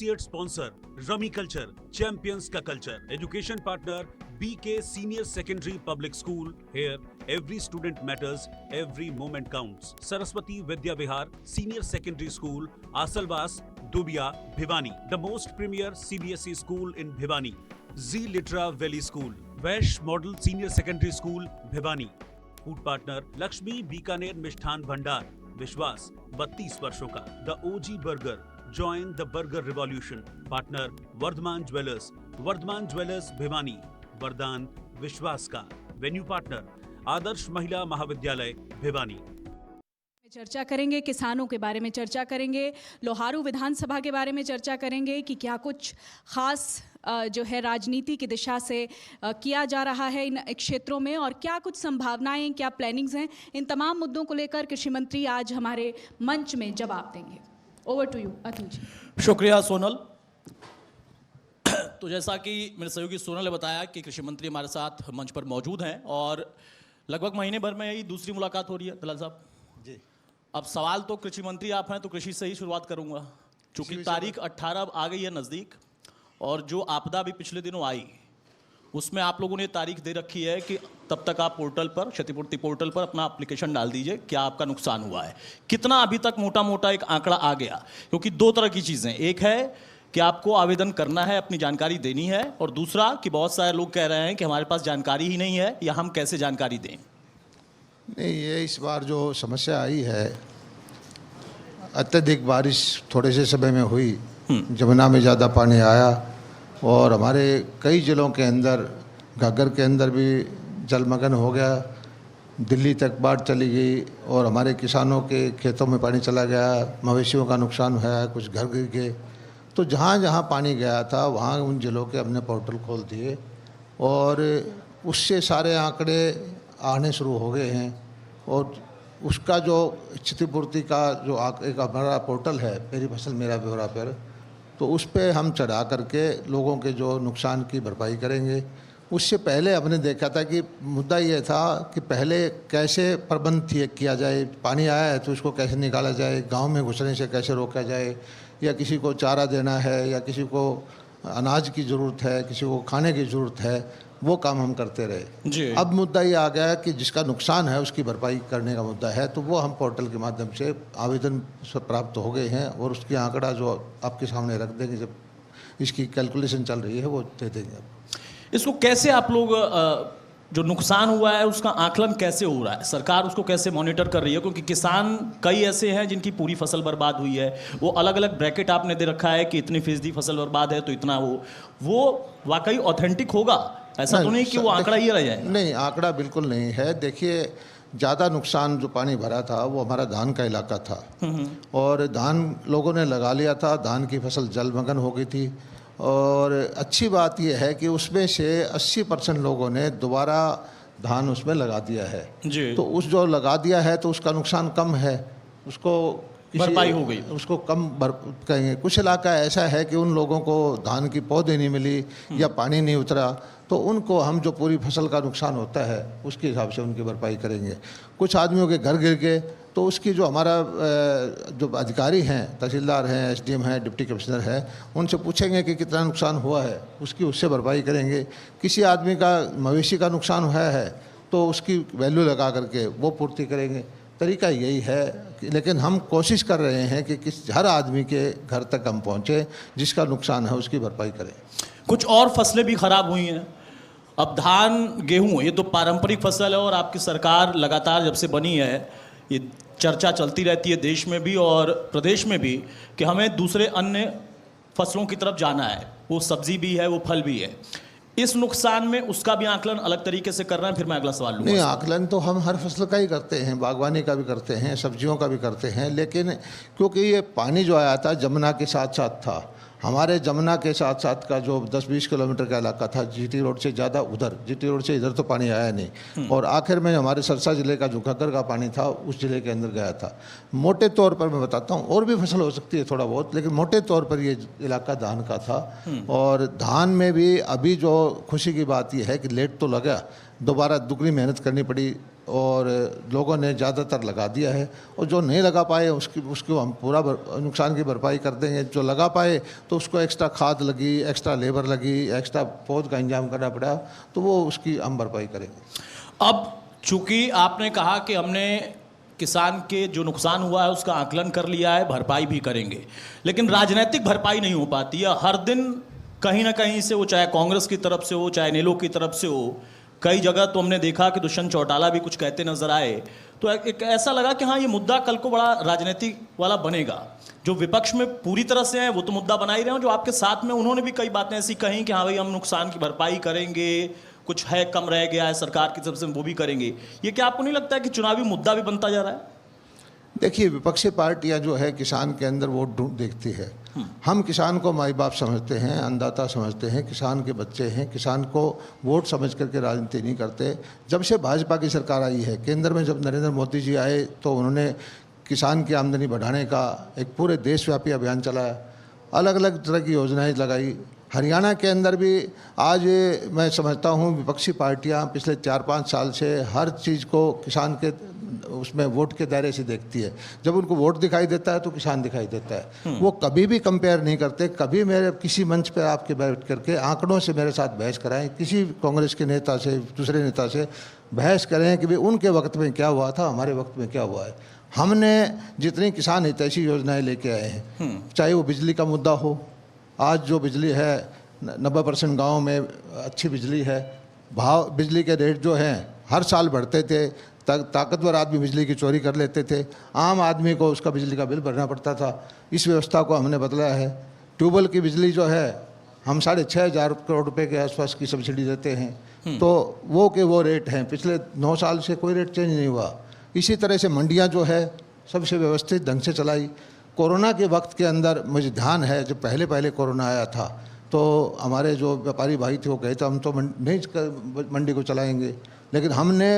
Associate sponsor Rummy Culture, Champions का culture. Education partner BK Senior Secondary Public School. Here, every student matters, every moment counts. Saraswati Vidya Vihar Senior Secondary School, Asalwas, Dubia, Bhiwani. The most premier CBSE school in Bhiwani. Z Litra Valley School. Vash Model Senior Secondary School, Bhiwani. Food partner Lakshmi Bikaner Mishthan Bhandar. विश्वास 32 वर्षों का. The OG burger, join the burger revolution. Partner Vardhman jewellers Bhiwani. वरदान विश्वास का. Venue partner आदर्श महिला महाविद्यालय भिवानी. चर्चा करेंगे, किसानों के बारे में चर्चा करेंगे, लोहारू विधानसभा के बारे में चर्चा करेंगे कि क्या कुछ खास जो है राजनीति की दिशा से किया जा रहा है इन क्षेत्रों में और क्या कुछ संभावनाएं, क्या प्लानिंग्स हैं. इन तमाम मुद्दों को लेकर कृषि मंत्री आज हमारे मंच में जवाब देंगे. Over to you Atul ji. शुक्रिया सोनल. तो जैसा कि मेरे सहयोगी सोनल ने बताया कि कृषि मंत्री हमारे साथ मंच पर मौजूद हैं और लगभग महीने भर में यही दूसरी मुलाकात हो रही है. दलाल साहब जी, अब सवाल तो कृषि मंत्री आप हैं तो कृषि से ही शुरुआत करूंगा. चूंकि तारीख 18 आ गई है नज़दीक और जो आपदा भी पिछले दिनों आई उसमें आप लोगों ने तारीख दे रखी है कि तब तक आप पोर्टल पर, क्षतिपूर्ति पोर्टल पर अपना एप्लीकेशन डाल दीजिए क्या आपका नुकसान हुआ है. कितना अभी तक मोटा मोटा एक आंकड़ा आ गया? क्योंकि दो तरह की चीज़ें, एक है कि आपको आवेदन करना है, अपनी जानकारी देनी है, और दूसरा कि बहुत सारे लोग कह रहे हैं कि हमारे पास जानकारी ही नहीं है या हम कैसे जानकारी दें. नहीं, ये इस बार जो समस्या आई है, अत्यधिक बारिश थोड़े से समय में हुई, जमुना में ज़्यादा पानी आया और हमारे कई जिलों के अंदर, घाघर के अंदर भी जलमग्न हो गया, दिल्ली तक बाढ़ चली गई और हमारे किसानों के खेतों में पानी चला गया, मवेशियों का नुकसान हुआ, कुछ घर गिर गए. तो जहाँ जहाँ पानी गया था वहाँ उन जिलों के हमने पोर्टल खोल दिए और उससे सारे आंकड़े आने शुरू हो गए हैं. और उसका जो क्षतिपूर्ति का जो एक हमारा पोर्टल है, मेरी फसल मेरा ब्यौरा पर, तो उस पर हम चढ़ा करके लोगों के जो नुकसान की भरपाई करेंगे. उससे पहले हमने देखा था कि मुद्दा ये था कि पहले कैसे प्रबंध किया जाए, पानी आया है तो उसको कैसे निकाला जाए, गांव में घुसने से कैसे रोका जाए, या किसी को चारा देना है या किसी को अनाज की ज़रूरत है, किसी को खाने की ज़रूरत है, वो काम हम करते रहे जी. अब मुद्दा ये आ गया कि जिसका नुकसान है उसकी भरपाई करने का मुद्दा है, तो वो हम पोर्टल के माध्यम से आवेदन प्राप्त हो गए हैं और उसकी आंकड़ा जो आपके सामने रख देंगे, जब इसकी कैलकुलेशन चल रही है वो दे देंगे. इसको कैसे आप लोग जो नुकसान हुआ है उसका आकलन कैसे हो रहा है, सरकार उसको कैसे मॉनिटर कर रही है? क्योंकि किसान कई ऐसे हैं जिनकी पूरी फसल बर्बाद हुई है, वो अलग अलग ब्रैकेट आपने दे रखा है कि इतनी फीसदी फसल बर्बाद है तो इतना वो वाकई ऑथेंटिक होगा? ऐसा तो नहीं कि वो आंकड़ा ये रह जाए. नहीं, आंकड़ा बिल्कुल नहीं है. देखिए, ज़्यादा नुकसान जो पानी भरा था वो हमारा धान का इलाका था और धान लोगों ने लगा लिया था, धान की फसल जलमग्न हो गई थी. और अच्छी बात यह है कि उसमें से 80% लोगों ने दोबारा धान उसमें लगा दिया है जी. तो उस जो लगा दिया है तो उसका नुकसान कम है, उसको भरपाई हो गई, उसको कम कहेंगे. कुछ इलाका ऐसा है कि उन लोगों को धान की पौधे नहीं मिली या पानी नहीं उतरा, तो उनको हम जो पूरी फसल का नुकसान होता है उसके हिसाब से उनकी भरपाई करेंगे. कुछ आदमियों के घर गिर गए तो उसकी जो हमारा जो अधिकारी हैं, तहसीलदार हैं, एसडीएम हैं, डिप्टी कमिश्नर है, उनसे पूछेंगे कि कितना नुकसान हुआ है, उसकी उससे भरपाई करेंगे. किसी आदमी का मवेशी का नुकसान हुआ है तो उसकी वैल्यू लगा करके वो पूर्ति करेंगे. तरीका यही है. लेकिन हम कोशिश कर रहे हैं कि हर आदमी के घर तक हम पहुँचे, जिसका नुकसान है उसकी भरपाई करें. कुछ और फसलें भी खराब हुई हैं. अब धान, गेहूँ, ये तो पारंपरिक फसल है और आपकी सरकार लगातार जब से बनी है ये चर्चा चलती रहती है देश में भी और प्रदेश में भी कि हमें दूसरे अन्य फसलों की तरफ जाना है. वो सब्जी भी है, वो फल भी है. इस नुकसान में उसका भी आकलन अलग तरीके से कर रहे हैं. फिर मैं अगला सवाल लूँगा. नहीं, आकलन तो हम हर फसल का ही करते हैं, बागवानी का भी करते हैं, सब्जियों का भी करते हैं. लेकिन क्योंकि ये पानी जो आया था जमुना के साथ साथ था, हमारे जमुना के साथ साथ का जो 10-20 किलोमीटर का इलाका था, जीटी रोड से ज़्यादा उधर, जीटी रोड से इधर तो पानी आया नहीं. और आखिर में हमारे सरसा ज़िले का जो घग्गर का पानी था उस ज़िले के अंदर गया था. मोटे तौर पर मैं बताता हूँ, और भी फसल हो सकती है थोड़ा बहुत, लेकिन मोटे तौर पर ये इलाका धान का था. और धान में भी अभी जो खुशी की बात यह है कि लेट तो लगा, दोबारा दुगनी मेहनत करनी पड़ी और लोगों ने ज़्यादातर लगा दिया है, और जो नहीं लगा पाए उसको हम पूरा नुकसान की भरपाई कर देंगे। जो लगा पाए तो उसको एक्स्ट्रा खाद लगी, एक्स्ट्रा लेबर लगी, एक्स्ट्रा पौध का इंतजाम करना पड़ा, तो वो उसकी हम भरपाई करेंगे। अब चूंकि आपने कहा कि हमने किसान के जो नुकसान हुआ है उसका आकलन कर लिया है, भरपाई भी करेंगे, लेकिन राजनीतिक भरपाई नहीं हो पाती है। हर दिन कहीं ना कहीं से, वो चाहे कांग्रेस की तरफ से हो, चाहे नेलो की तरफ से हो, कई जगह तो हमने देखा कि दुष्यंत चौटाला भी कुछ कहते नजर आए, तो एक ऐसा लगा कि हाँ, ये मुद्दा कल को बड़ा राजनीतिक वाला बनेगा। जो विपक्ष में पूरी तरह से हैं वो तो मुद्दा बना ही रहे हैं, जो आपके साथ में उन्होंने भी कई बातें ऐसी कहीं कि हाँ भाई, हम नुकसान की भरपाई करेंगे, कुछ है कम रह गया है सरकार की तरफ से, वो भी करेंगे। ये क्या आपको नहीं लगता है कि चुनावी मुद्दा भी बनता जा रहा है? देखिए, विपक्षी पार्टियां जो है किसान के अंदर वोट ढूंढ देखती है। हम किसान को माई बाप समझते हैं, अन्नदाता समझते हैं, किसान के बच्चे हैं, किसान को वोट समझ करके राजनीति नहीं करते। जब से भाजपा की सरकार आई है, केंद्र में जब नरेंद्र मोदी जी आए तो उन्होंने किसान की आमदनी बढ़ाने का एक पूरे देशव्यापी अभियान चलाया, अलग अलग तरह की योजनाएं लगाई। हरियाणा के अंदर भी आज मैं समझता हूँ विपक्षी पार्टियाँ पिछले 4-5 साल से हर चीज़ को किसान के उसमें वोट के दायरे से देखती है। जब उनको वोट दिखाई देता है तो किसान दिखाई देता है। वो कभी भी कंपेयर नहीं करते। कभी मेरे किसी मंच पर आपके बैठ करके आंकड़ों से मेरे साथ बहस कराएं, किसी कांग्रेस के नेता से, दूसरे नेता से बहस करें कि भाई उनके वक्त में क्या हुआ था, हमारे वक्त में क्या हुआ है। हमने जितनी किसान हितैषी योजनाएँ लेके आए हैं, चाहे वो बिजली का मुद्दा हो, आज जो बिजली है 90% गाँव में अच्छी बिजली है। भाव बिजली के रेट जो हैं हर साल बढ़ते थे, ताकतवर आदमी बिजली की चोरी कर लेते थे, आम आदमी को उसका बिजली का बिल भरना पड़ता था। इस व्यवस्था को हमने बदला है। ट्यूबवेल की बिजली जो है हम 6,500 करोड़ रुपए के आसपास की सब्सिडी देते हैं, तो वो के वो रेट हैं। पिछले 9 साल से कोई रेट चेंज नहीं हुआ। इसी तरह से मंडियाँ जो है सबसे व्यवस्थित ढंग से चलाई। कोरोना के वक्त के अंदर मुझे ध्यान है, जब पहले कोरोना आया था तो हमारे जो व्यापारी भाई थे वो कहे थे हम तो नहीं मंडी को चलाएंगे, लेकिन हमने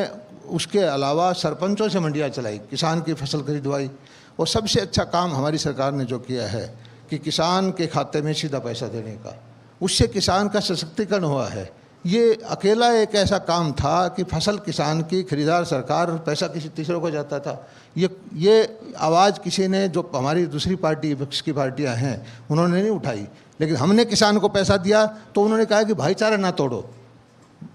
उसके अलावा सरपंचों से मंडियाँ चलाई, किसान की फसल खरीदवाई। और सबसे अच्छा काम हमारी सरकार ने जो किया है कि किसान के खाते में सीधा पैसा देने का, उससे किसान का सशक्तिकरण हुआ है। ये अकेला एक ऐसा काम था कि फसल किसान की, खरीदार सरकार, पैसा किसी तीसरे को जाता था। ये आवाज़ किसी ने, जो हमारी दूसरी पार्टी विपक्ष की पार्टियां हैं, उन्होंने नहीं उठाई। लेकिन हमने किसान को पैसा दिया तो उन्होंने कहा कि भाईचारा ना तोड़ो।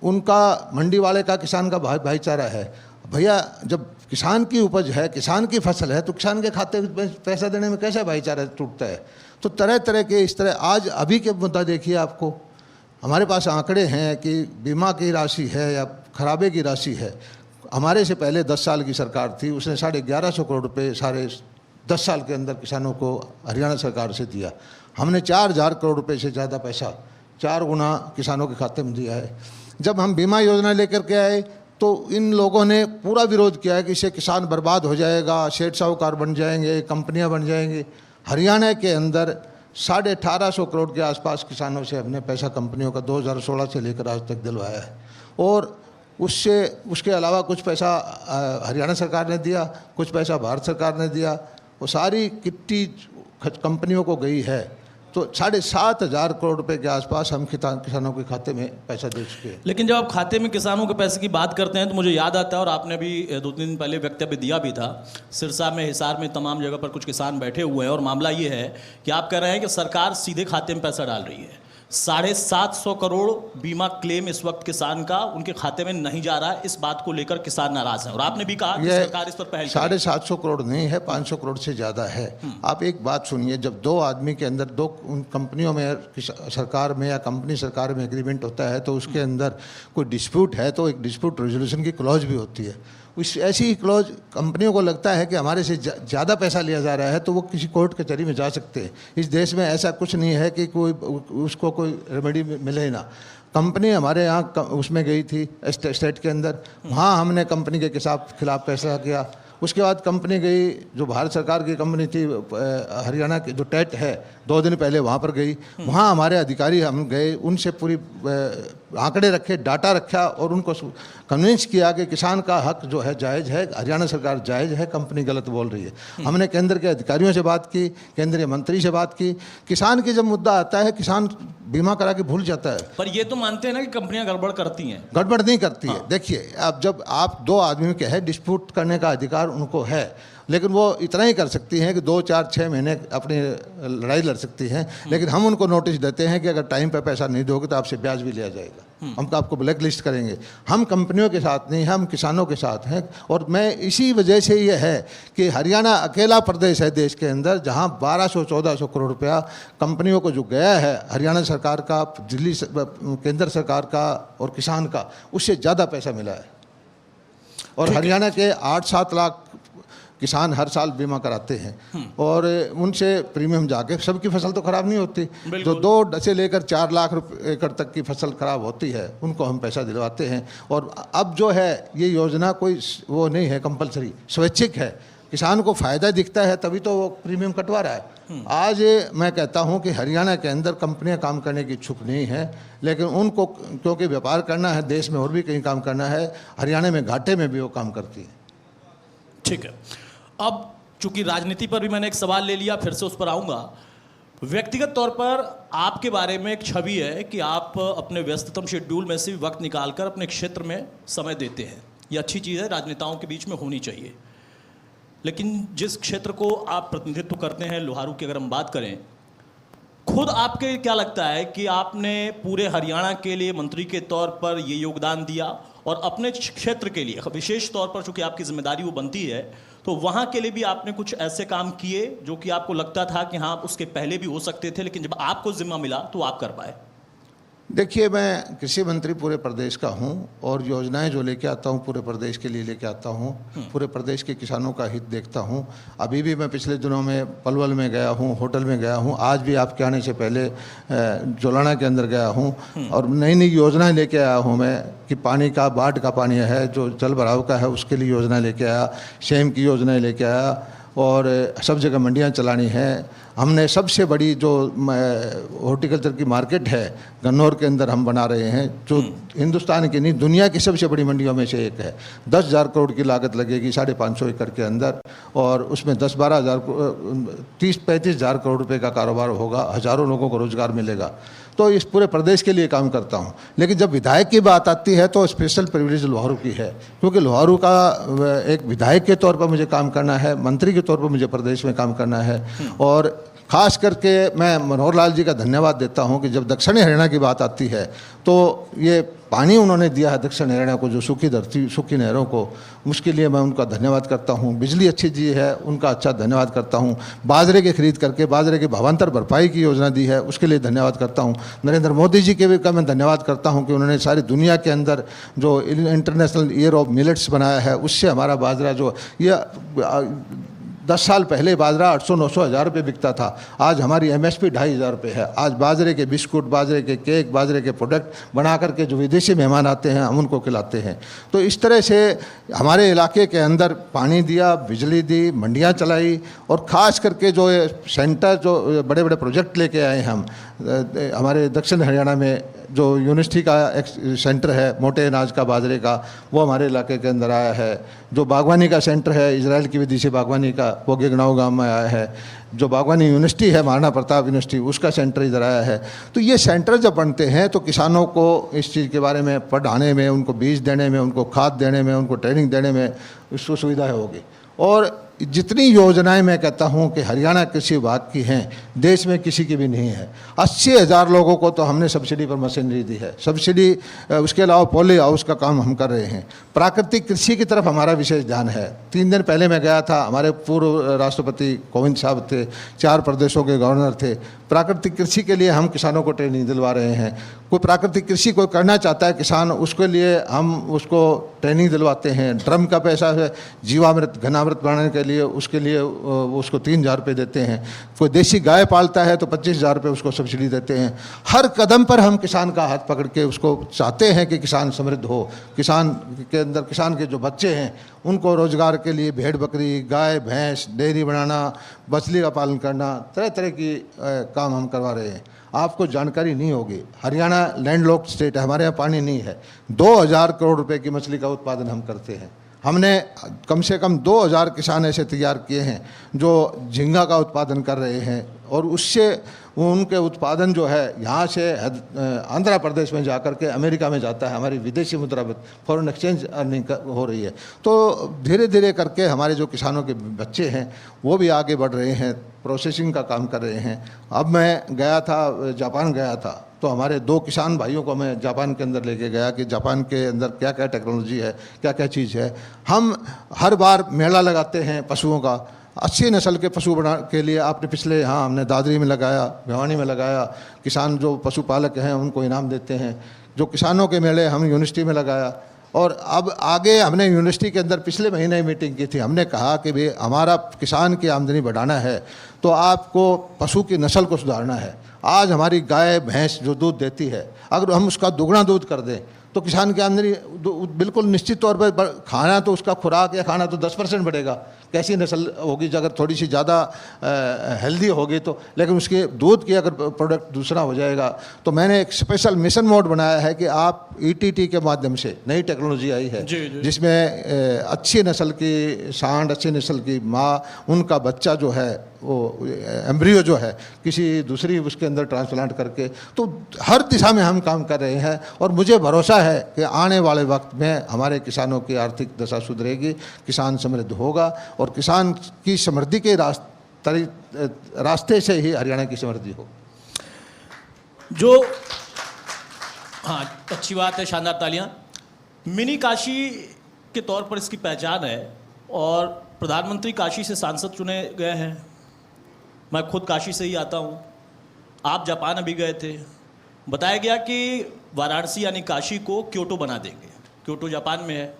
उनका मंडी वाले का किसान का भाईचारा है। भैया, जब किसान की उपज है, किसान की फसल है, तो किसान के खाते में पैसा देने में कैसे भाईचारा टूटता है? तो तरह तरह के इस तरह आज अभी के मुद्दा देखिए, आपको हमारे पास आंकड़े हैं कि बीमा की राशि है या खराबे की राशि है। हमारे से पहले 10 साल की सरकार थी, उसने 1150 करोड़ रुपए सारे 10 साल के अंदर किसानों को हरियाणा सरकार से दिया। हमने 4,000 करोड़ रुपए से ज़्यादा पैसा 4 गुना किसानों के खाते में दिया है। जब हम बीमा योजना लेकर के आए तो इन लोगों ने पूरा विरोध किया है कि इससे किसान बर्बाद हो जाएगा, सेठ साहूकार बन जाएंगे, कंपनियां बन जाएंगी। हरियाणा के अंदर 1850 करोड़ के आसपास किसानों से हमने पैसा कंपनियों का 2016 से लेकर आज तक दिलवाया है। और उसके अलावा कुछ पैसा हरियाणा सरकार ने दिया, कुछ पैसा भारत सरकार ने दिया। वो सारी किट्टी कंपनियों को गई है। तो 7,500 करोड़ रुपए के आसपास हम किसानों के खाते में पैसा दे चुके हैं। लेकिन जब आप खाते में किसानों के पैसे की बात करते हैं तो मुझे याद आता है, और आपने भी 2-3 दिन पहले वक्तव्य दिया भी था, सिरसा में, हिसार में, तमाम जगह पर कुछ किसान बैठे हुए हैं और मामला ये है कि आप कह रहे हैं कि सरकार सीधे खाते में पैसा डाल रही है। 750 करोड़ बीमा क्लेम इस वक्त किसान का उनके खाते में नहीं जा रहा है। इस बात को लेकर किसान नाराज हैं और आपने भी कहा कि सरकार इस पर पहल 750 करोड़ नहीं है, 500 करोड़ से ज़्यादा है। आप एक बात सुनिए, जब 2 आदमी के अंदर उन कंपनियों में, सरकार में या कंपनी सरकार में एग्रीमेंट होता है तो उसके अंदर कोई डिस्प्यूट है तो एक डिस्प्यूट रेजोल्यूशन की क्लॉज भी होती है। उस ऐसी ही क्लॉज कंपनियों को लगता है कि हमारे से ज़्यादा पैसा लिया जा रहा है तो वो किसी कोर्ट कचहरी में जा सकते हैं। इस देश में ऐसा कुछ नहीं है कि उसको कोई रेमेडी मिले ही ना। कंपनी हमारे यहाँ उसमें गई थी स्टेट के अंदर, वहाँ हमने कंपनी के खिलाफ फैसला किया। उसके बाद कंपनी गई, जो भारत सरकार की कंपनी थी हरियाणा की, जो टेट है, 2 दिन पहले वहाँ पर गई। वहाँ हमारे अधिकारी, हम गए, उनसे पूरी आंकड़े रखे, डाटा रखा और उनको कन्विंस किया कि किसान का हक जो है जायज़ है, हरियाणा सरकार जायज़ है, कंपनी गलत बोल रही है। हमने केंद्र के अधिकारियों से बात की, केंद्रीय मंत्री से बात की। किसान की जब मुद्दा आता है, किसान बीमा करा के भूल जाता है। पर ये तो मानते हैं ना कि कंपनियां गड़बड़ करती हैं। गड़बड़ नहीं करती है। देखिए, अब जब आप दो आदमी के है, डिस्प्यूट करने का अधिकार उनको है, लेकिन वो इतना ही कर सकती हैं कि 2, 4, 6 महीने अपनी लड़ाई लड़ सकती हैं। लेकिन हम उनको नोटिस देते हैं कि अगर टाइम पे पैसा नहीं दोगे तो आपसे ब्याज भी लिया जाएगा, हम आपको ब्लैक लिस्ट करेंगे। हम कंपनियों के साथ नहीं, हम किसानों के साथ हैं। और मैं इसी वजह से ये है कि हरियाणा अकेला प्रदेश है देश के अंदर जहाँ 1200-1400 करोड़ रुपया कंपनियों को जो गया है, हरियाणा सरकार का, दिल्ली केंद्र सरकार का और किसान का, उससे ज़्यादा पैसा मिला है। और हरियाणा के 8-7 लाख किसान हर साल बीमा कराते हैं और उनसे प्रीमियम जाके, सबकी फसल तो खराब नहीं होती, जो 2 से लेकर 4 लाख एकड़ तक की फसल खराब होती है उनको हम पैसा दिलवाते हैं। और अब जो है ये योजना कोई वो नहीं है कंपलसरी, स्वैच्छिक है। किसान को फ़ायदा दिखता है तभी तो वो प्रीमियम कटवा रहा है। आज मैं कहता हूं कि हरियाणा के अंदर कंपनियां काम करने की इच्छुक नहीं है, लेकिन उनको क्योंकि व्यापार करना है, देश में और भी कहीं काम करना है, हरियाणा में घाटे में भी वो काम करती है। ठीक है, अब चूंकि राजनीति पर भी मैंने एक सवाल ले लिया, फिर से उस पर आऊँगा। व्यक्तिगत तौर पर आपके बारे में एक छवि है कि आप अपने व्यस्ततम शेड्यूल में से भी वक्त निकालकर अपने क्षेत्र में समय देते हैं। ये अच्छी चीज़ है, राजनेताओं के बीच में होनी चाहिए। लेकिन जिस क्षेत्र को आप प्रतिनिधित्व करते हैं, लोहारू की अगर हम बात करें, खुद आपके क्या लगता है कि आपने पूरे हरियाणा के लिए मंत्री के तौर पर ये योगदान दिया और अपने क्षेत्र के लिए विशेष तौर पर चूंकि आपकी जिम्मेदारी वो बनती है, तो वहाँ के लिए भी आपने कुछ ऐसे काम किए जो कि आपको लगता था कि हाँ उसके पहले भी हो सकते थे, लेकिन जब आपको जिम्मा मिला तो आप कर पाए? देखिए, मैं कृषि मंत्री पूरे प्रदेश का हूं और योजनाएं जो लेके आता हूं पूरे प्रदेश के लिए लेके आता हूं, पूरे प्रदेश के किसानों का हित देखता हूं। अभी भी मैं पिछले दिनों में पलवल में गया हूं, होटल में गया हूं, आज भी आपके आने से पहले जोलाना के अंदर गया हूं और नई नई योजनाएं लेके आया हूं मैं कि पानी का, बाढ़ का पानी है जो जल भराव का है उसके लिए योजना लेके आया, सेम की योजनाएँ लेके आया और सब जगह मंडियाँ चलानी है। हमने सबसे बड़ी जो हॉर्टिकल्चर की मार्केट है गन्नौर के अंदर हम बना रहे हैं, जो हिंदुस्तान की नहीं दुनिया की सबसे बड़ी मंडियों में से एक है। 10,000 करोड़ की लागत लगेगी 550 एकड़ के अंदर और उसमें 10-12 हज़ार 30-35 हज़ार करोड़ रुपए का कारोबार होगा, हज़ारों लोगों को रोजगार मिलेगा। तो इस पूरे प्रदेश के लिए काम करता हूं। लेकिन जब विधायक की बात आती है तो स्पेशल प्रिविलेज लोहारू की है, क्योंकि लोहारू का एक विधायक के तौर पर मुझे काम करना है, मंत्री के तौर पर मुझे प्रदेश में काम करना है। और ख़ास करके मैं मनोहर लाल जी का धन्यवाद देता हूं कि जब दक्षिणी हरियाणा की बात आती है तो ये पानी उन्होंने दिया है दक्षिण हरियाणा को, जो सूखी धरती, सूखी नहरों को, उसके लिए मैं उनका धन्यवाद करता हूं। बिजली अच्छी दी है, उनका अच्छा धन्यवाद करता हूं। बाजरे की खरीद करके बाजरे के भावांतर भरपाई की योजना दी है, उसके लिए धन्यवाद करता हूं। नरेंद्र मोदी जी के भी का मैं धन्यवाद करता हूं कि उन्होंने सारी दुनिया के अंदर जो इंटरनेशनल ईयर ऑफ मिलेट्स बनाया है, उससे हमारा बाजरा जो ये 10 साल पहले बाजरा 800-900 हज़ार रुपये बिकता था, आज हमारी MSP 2,500 रुपये है। आज बाजरे के बिस्कुट, बाजरे के केक, बाजरे के प्रोडक्ट बना करके जो विदेशी मेहमान आते हैं हम उनको खिलाते हैं। तो इस तरह से हमारे इलाके के अंदर पानी दिया, बिजली दी, मंडियाँ चलाई और ख़ास करके जो सेंटर, जो बड़े बड़े प्रोजेक्ट लेके आए हम हमारे दक्षिण हरियाणा में, जो यूनिवर्सिटी का एक सेंटर है मोटे अनाज का, बाजरे का, वो हमारे इलाके के अंदर आया है। जो बागवानी का सेंटर है इजराइल की विधि से बागवानी का, वो गिगनाऊ गांव में आया है। जो बागवानी यूनिवर्सिटी है महाराणा प्रताप यूनिवर्सिटी, उसका सेंटर इधर आया है। तो ये सेंटर जब बनते हैं तो किसानों को इस चीज़ के बारे में पढ़ाने में, उनको बीज देने में, उनको खाद देने में, उनको ट्रेनिंग देने में उसको सुविधा होगी। और जितनी योजनाएं मैं कहता हूं कि हरियाणा कृषि विभाग की हैं, देश में किसी की भी नहीं है। 80,000 लोगों को तो हमने सब्सिडी पर मशीनरी दी है, सब्सिडी, उसके अलावा पॉली हाउस का काम हम कर रहे हैं। प्राकृतिक कृषि की तरफ हमारा विशेष ध्यान है। 3 दिन पहले मैं गया था, हमारे पूर्व राष्ट्रपति कोविंद साहब थे, 4 प्रदेशों के गवर्नर थे। प्राकृतिक कृषि के लिए हम किसानों को ट्रेनिंग दिलवा रहे हैं। कोई प्राकृतिक कृषि कोई करना चाहता है किसान, उसके लिए हम उसको ट्रेनिंग दिलवाते हैं। ड्रम का पैसा है, जीवामृत, घनामृत बनाने के लिए उसके लिए उसको 3,000 रुपये देते हैं। कोई देसी गाय पालता है तो 25,000 रुपये उसको सब्सिडी देते हैं। हर कदम पर हम किसान का हाथ पकड़ के उसको चाहते हैं कि किसान समृद्ध हो। किसान के अंदर, किसान के जो बच्चे हैं उनको रोजगार के लिए भेड़ बकरी, गाय भैंस, डेयरी बनाना, मछली का पालन करना, तरह तरह की काम हम करवा रहे हैं। आपको जानकारी नहीं होगी, हरियाणा लैंडलॉक्ड स्टेट है, हमारे यहाँ पानी नहीं है। 2,000 करोड़ रुपए की मछली का उत्पादन हम करते हैं। हमने कम से कम 2,000 किसान ऐसे तैयार किए हैं जो झींगा का उत्पादन कर रहे हैं और उससे उनके उत्पादन जो है यहाँ से आंध्र प्रदेश में जाकर के अमेरिका में जाता है, हमारी विदेशी मुद्रा फॉरेन एक्सचेंज अर्निंग हो रही है। तो धीरे धीरे करके हमारे जो किसानों के बच्चे हैं वो भी आगे बढ़ रहे हैं, प्रोसेसिंग का काम कर रहे हैं। अब मैं गया था, जापान गया था, तो हमारे 2 किसान भाइयों को मैं जापान के अंदर लेके गया कि जापान के अंदर क्या क्या टेक्नोलॉजी है, क्या क्या चीज़ है। हम हर बार मेला लगाते हैं पशुओं का, अच्छी नस्ल के पशु बना के लिए। आपने पिछले यहाँ हमने दादरी में लगाया, भिवानी में लगाया, किसान जो पशुपालक हैं उनको इनाम देते हैं। जो किसानों के मेले हम यूनिवर्सिटी में लगाया, और अब आगे हमने यूनिवर्सिटी के अंदर पिछले महीने मीटिंग की थी। हमने कहा कि भाई हमारा किसान की आमदनी बढ़ाना है तो आपको पशु की नस्ल को सुधारना है। आज हमारी गाय भैंस जो दूध देती है, अगर हम उसका दुगना दूध कर दें तो किसान की आमदनी बिल्कुल निश्चित तौर पर, खाना तो उसका खुराक या खाना तो 10% बढ़ेगा। कैसी नस्ल होगी अगर थोड़ी सी ज़्यादा हेल्दी होगी तो, लेकिन उसके दूध की अगर प्रोडक्ट दूसरा हो जाएगा। तो मैंने एक स्पेशल मिशन मोड बनाया है कि आप ईटीटी के माध्यम से, नई टेक्नोलॉजी आई है जिसमें अच्छी नस्ल की सांड, अच्छी नस्ल की माँ, उनका बच्चा जो है वो एम्ब्रियो जो है किसी दूसरी उसके अंदर ट्रांसप्लांट करके, तो हर दिशा में हम काम कर रहे हैं। और मुझे भरोसा है कि आने वाले वक्त में हमारे किसानों की आर्थिक दशा सुधरेगी, किसान समृद्ध होगा, और किसान की समृद्धि के रास्ते से ही हरियाणा की समृद्धि हो। जो हाँ, अच्छी बात है, शानदार तालियां। मिनी काशी के तौर पर इसकी पहचान है, और प्रधानमंत्री काशी से सांसद चुने गए हैं। मैं खुद काशी से ही आता हूँ। आप जापान अभी गए थे, बताया गया कि वाराणसी यानी काशी को क्योटो बना देंगे। क्योटो जापान में है,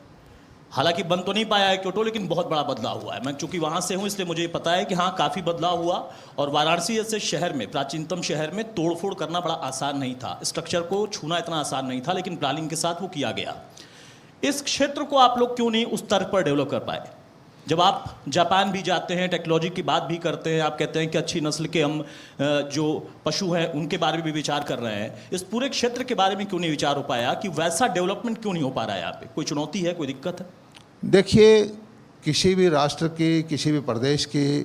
हालांकि बन तो नहीं पाया है क्योटो, लेकिन बहुत बड़ा बदलाव हुआ है। मैं चूंकि वहाँ से हूँ इसलिए मुझे पता है कि हाँ, काफ़ी बदलाव हुआ। और वाराणसी जैसे शहर में, प्राचीनतम शहर में तोड़फोड़ करना बड़ा आसान नहीं था, स्ट्रक्चर को छूना इतना आसान नहीं था, लेकिन प्लानिंग के साथ वो किया गया। इस क्षेत्र को आप लोग क्यों नहीं उस स्तर पर डेवलप कर पाए? जब आप जापान भी जाते हैं, टेक्नोलॉजी की बात भी करते हैं, आप कहते हैं कि अच्छी नस्ल के हम जो पशु हैं उनके बारे में भी विचार कर रहे हैं, इस पूरे क्षेत्र के बारे में क्यों नहीं विचार हो पाया कि वैसा डेवलपमेंट क्यों नहीं हो पा रहा है? यहाँ पे कोई चुनौती है, कोई दिक्कत है? देखिए, किसी भी राष्ट्र की, किसी भी प्रदेश की,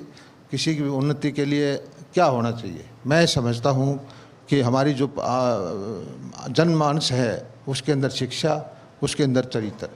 किसी की भी उन्नति के लिए क्या होना चाहिए, मैं समझता हूँ कि हमारी जो जनमानस है उसके अंदर शिक्षा, उसके अंदर चरित्र।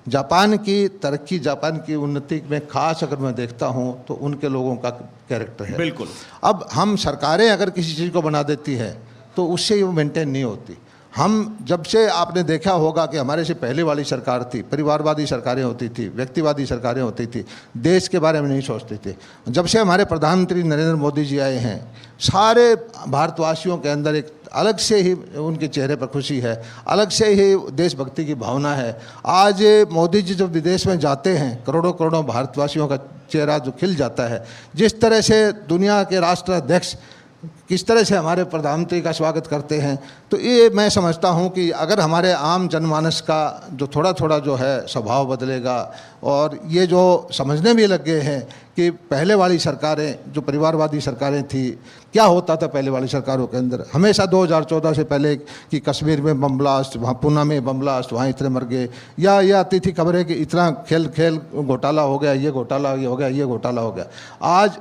जापान की तरक्की, जापान की उन्नति में खास अगर मैं देखता हूं तो उनके लोगों का कैरेक्टर है। बिल्कुल। अब हम सरकारें अगर किसी चीज़ को बना देती है तो उससे वो मेंटेन नहीं होती। हम जब से आपने देखा होगा कि हमारे से पहले वाली सरकार थी, परिवारवादी सरकारें होती थी, व्यक्तिवादी सरकारें होती थी, देश के बारे में नहीं सोचते थे। जब से हमारे प्रधानमंत्री नरेंद्र मोदी जी आए हैं, सारे भारतवासियों के अंदर एक अलग से ही उनके चेहरे पर खुशी है, अलग से ही देशभक्ति की भावना है। आज मोदी जी जब विदेश में जाते हैं, करोड़ों करोड़ों भारतवासियों का चेहरा जो खिल जाता है। जिस तरह से दुनिया के राष्ट्राध्यक्ष किस तरह से हमारे प्रधानमंत्री का स्वागत करते हैं, तो ये मैं समझता हूँ कि अगर हमारे आम जनमानस का जो थोड़ा थोड़ा जो है स्वभाव बदलेगा, और ये जो समझने भी लग गए हैं कि पहले वाली सरकारें जो परिवारवादी सरकारें थी, क्या होता था पहले वाली सरकारों के अंदर, हमेशा 2014 से पहले कि कश्मीर में बम ब्लास्ट, वहाँ पूना में बम ब्लास्ट, वहाँ इतने मर गए, या ये आती थी खबरें कि इतना खेल घोटाला हो गया, ये घोटाला ये हो गया, ये घोटाला हो गया। आज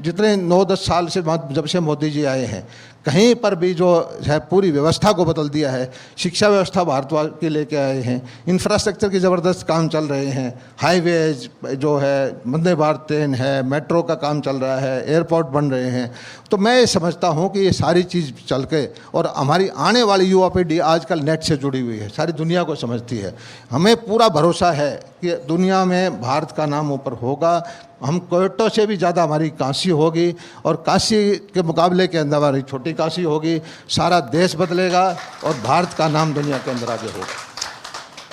जितने 9-10 साल से जब से मोदी जी आए हैं, कहीं पर भी जो है पूरी व्यवस्था को बदल दिया है। शिक्षा व्यवस्था भारत के लेके आए हैं, इंफ्रास्ट्रक्चर की ज़बरदस्त काम चल रहे हैं, हाईवेज जो है, वंदे भारत ट्रेन है, मेट्रो का काम चल रहा है, एयरपोर्ट बन रहे हैं। तो मैं समझता हूँ कि ये सारी चीज़ चल के, और हमारी आने वाली युवा पीढ़ी आजकल नेट से जुड़ी हुई है, सारी दुनिया को समझती है। हमें पूरा भरोसा है कि दुनिया में भारत का नाम ऊपर होगा। हम क्योटो से भी ज़्यादा हमारी काशी होगी, और काशी के मुकाबले के अंदर हमारी छोटी काशी होगी। सारा देश बदलेगा और भारत का नाम दुनिया के अंदर आगे होगा।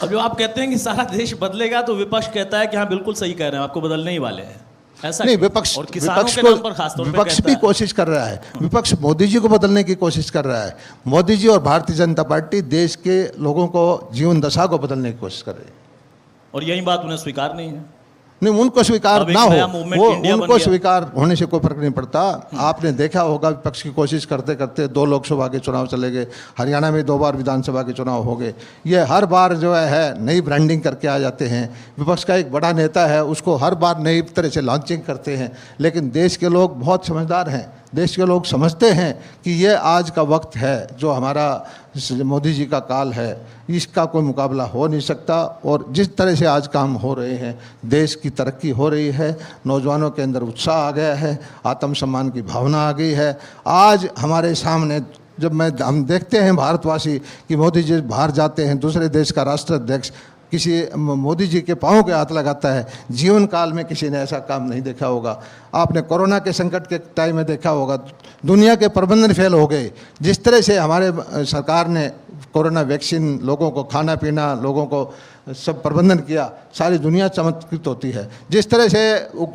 अब जो आप कहते हैं कि सारा देश बदलेगा, तो विपक्ष कहता है कि हाँ बिल्कुल सही कह रहे हैं, आपको बदलने ही वाले हैं। ऐसा नहीं, विपक्ष और किसानों के नाम पर खासतौर पे विपक्ष कहता भी है। कोशिश कर रहा है। विपक्ष मोदी जी को बदलने की कोशिश कर रहा है। मोदी जी और भारतीय जनता पार्टी देश के लोगों को, जीवन दशा को बदलने की कोशिश कर रही है। और यही बात उन्हें स्वीकार नहीं है। नहीं, उनको स्वीकार अब एक ना हो, नया movement वो इंडिया बन उनको गया। स्वीकार होने से कोई फर्क नहीं पड़ता। आपने देखा होगा विपक्ष की कोशिश करते करते 2 लोकसभा के चुनाव चले गए, हरियाणा में 2 बार विधानसभा के चुनाव हो गए। ये हर बार जो है नई ब्रांडिंग करके आ जाते हैं। विपक्ष का एक बड़ा नेता है, उसको हर बार नई तरह से लॉन्चिंग करते हैं। लेकिन देश के लोग बहुत समझदार हैं, देश के लोग समझते हैं कि ये आज का वक्त है, जो हमारा मोदी जी का काल है, इसका कोई मुकाबला हो नहीं सकता। और जिस तरह से आज काम हो रहे हैं, देश की तरक्की हो रही है, नौजवानों के अंदर उत्साह आ गया है, आत्मसम्मान की भावना आ गई है। आज हमारे सामने जब हम देखते हैं भारतवासी कि मोदी जी बाहर जाते हैं, दूसरे देश का राष्ट्राध्यक्ष किसी मोदी जी के पाँव के हाथ लगाता है, जीवन काल में किसी ने ऐसा काम नहीं देखा होगा। आपने कोरोना के संकट के टाइम में देखा होगा, दुनिया के प्रबंधन फेल हो गए। जिस तरह से हमारे सरकार ने कोरोना वैक्सीन, लोगों को खाना पीना, लोगों को सब प्रबंधन किया, सारी दुनिया चमत्कृत होती है। जिस तरह से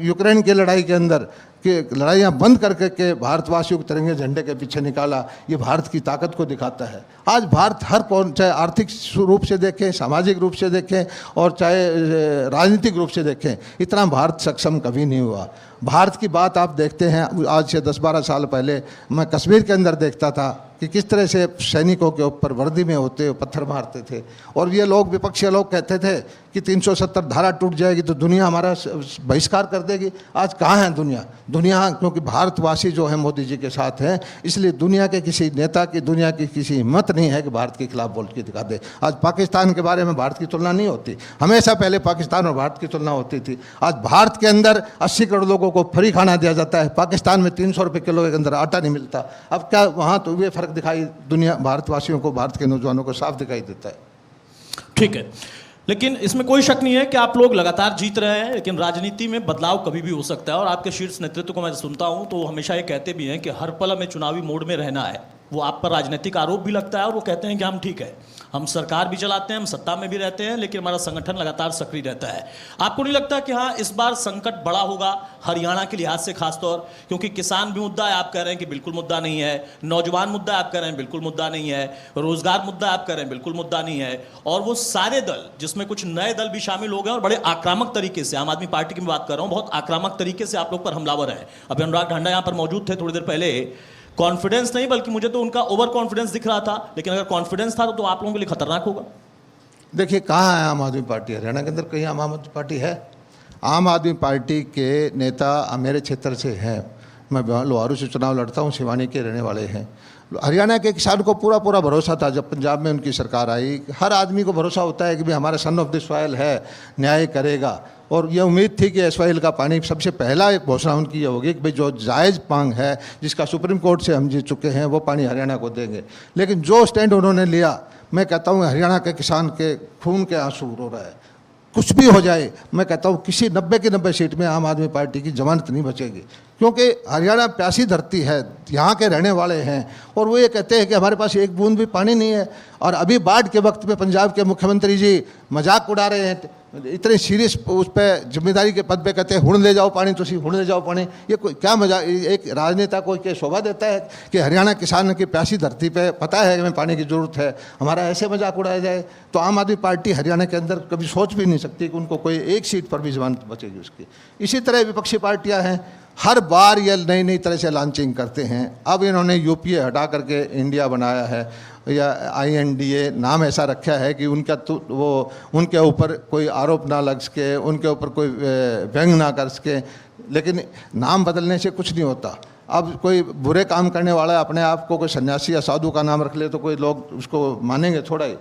यूक्रेन की लड़ाई के अंदर कि लड़ाइयाँ बंद करके के भारतवासियों को तिरंगे झंडे के पीछे निकाला, ये भारत की ताकत को दिखाता है। आज भारत हर कौन, चाहे आर्थिक रूप से देखें, सामाजिक रूप से देखें और चाहे राजनीतिक रूप से देखें, इतना भारत सक्षम कभी नहीं हुआ। भारत की बात आप देखते हैं, आज से 10-12 साल पहले मैं कश्मीर के अंदर देखता था कि किस तरह से सैनिकों के ऊपर वर्दी में होते हुए पत्थर मारते थे, और ये लोग, विपक्षी लोग कहते थे कि 370 धारा टूट जाएगी तो दुनिया हमारा बहिष्कार कर देगी। आज कहाँ है दुनिया? क्योंकि भारतवासी जो है मोदी जी के साथ हैं, इसलिए दुनिया के किसी नेता की, दुनिया की किसी हिम्मत नहीं है कि भारत के खिलाफ बोल के दिखा दे। आज पाकिस्तान के बारे में भारत की तुलना नहीं होती, हमेशा पहले पाकिस्तान और भारत की तुलना होती थी। आज भारत के अंदर 80 करोड़ लोगों को फ्री खाना दिया जाता है, पाकिस्तान में 300 रुपये किलो के अंदर आटा नहीं मिलता। अब क्या वहाँ तो ये फर्क दिखाई दुनिया, भारतवासियों को, भारत के नौजवानों को साफ दिखाई देता है। ठीक है, लेकिन इसमें कोई शक नहीं है कि आप लोग लगातार जीत रहे हैं, लेकिन राजनीति में बदलाव कभी भी हो सकता है। और आपके शीर्ष नेतृत्व को मैं सुनता हूं तो हमेशा ये कहते भी हैं कि हर पल हमें चुनावी मोड में रहना है। वो आप पर राजनीतिक आरोप भी लगता है और वो कहते हैं कि हम ठीक है, हम सरकार भी चलाते हैं, हम सत्ता में भी रहते हैं, लेकिन हमारा संगठन लगातार सक्रिय रहता है। आपको नहीं लगता कि हाँ इस बार संकट बड़ा होगा हरियाणा के लिहाज से खासतौर, क्योंकि किसान भी मुद्दा है, आप कह रहे हैं कि बिल्कुल मुद्दा नहीं है, नौजवान मुद्दा आप कह रहे हैं बिल्कुल मुद्दा नहीं है, रोजगार मुद्दा आप कह रहे हैं बिल्कुल मुद्दा नहीं है, और वो सारे दल जिसमें कुछ नए दल भी शामिल हो गए और बड़े आक्रामक तरीके से, आम आदमी पार्टी की मैं बात कर रहा हूं, बहुत आक्रामक तरीके से आप लोग पर हमलावर है। अभी अनुराग ढांडा यहां पर मौजूद थे थोड़ी देर पहले, कॉन्फिडेंस नहीं बल्कि मुझे तो उनका ओवर कॉन्फिडेंस दिख रहा था, लेकिन अगर कॉन्फिडेंस था तो आप लोगों के लिए खतरनाक होगा। देखिए, कहाँ है आम आदमी पार्टी? हरियाणा के अंदर कहीं आम आदमी पार्टी है? आम आदमी पार्टी के नेता मेरे क्षेत्र से हैं, मैं लोहारू से चुनाव लड़ता हूँ, सिवानी के रहने वाले हैं। हरियाणा के किसान को पूरा पूरा भरोसा था जब पंजाब में उनकी सरकार आई। हर आदमी को भरोसा होता है कि भाई हमारा सन ऑफ द सॉइल है, न्याय करेगा, और ये उम्मीद थी कि एसवाइल का पानी, सबसे पहला एक घोषणा उनकी ये होगी कि भाई जो जायज़ मांग है, जिसका सुप्रीम कोर्ट से हम जीत चुके हैं, वो पानी हरियाणा को देंगे। लेकिन जो स्टैंड उन्होंने लिया, मैं कहता हूँ हरियाणा के किसान के खून के आंसू रो रहा है। कुछ भी हो जाए, मैं कहता हूँ किसी 90 की 90 सीट में आम आदमी पार्टी की जमानत नहीं बचेगी, क्योंकि हरियाणा प्यासी धरती है, यहाँ के रहने वाले हैं, और वो ये कहते हैं कि हमारे पास एक बूंद भी पानी नहीं है। और अभी बाढ़ के वक्त में पंजाब के मुख्यमंत्री जी मजाक उड़ा रहे हैं, इतने सीरियस उस पर जिम्मेदारी के पद पे कहते हैं हुण ले जाओ पानी, तो हुण ले जाओ पानी। ये कोई क्या मजाक? एक राजनेता को क्या शोभा देता है कि हरियाणा किसान की प्यासी धरती पे पता है कि हमें पानी की ज़रूरत है, हमारा ऐसे मजाक उड़ाया जाए? तो आम आदमी पार्टी हरियाणा के अंदर कभी सोच भी नहीं सकती कि उनको कोई एक सीट पर भी जमानत बचेगी उसकी। इसी तरह विपक्षी पार्टियाँ हैं, हर बार ये नई नई तरह से लॉन्चिंग करते हैं। अब इन्होंने यूपीए हटा करके इंडिया बनाया है, या INDA नाम ऐसा रखा है कि उनका तो वो उनके ऊपर कोई आरोप ना लग सके, उनके ऊपर कोई व्यंग ना कर सके। लेकिन नाम बदलने से कुछ नहीं होता। अब कोई बुरे काम करने वाला अपने आप को कोई सन्यासी या साधु का नाम रख ले तो कोई लोग उसको मानेंगे थोड़ा ही।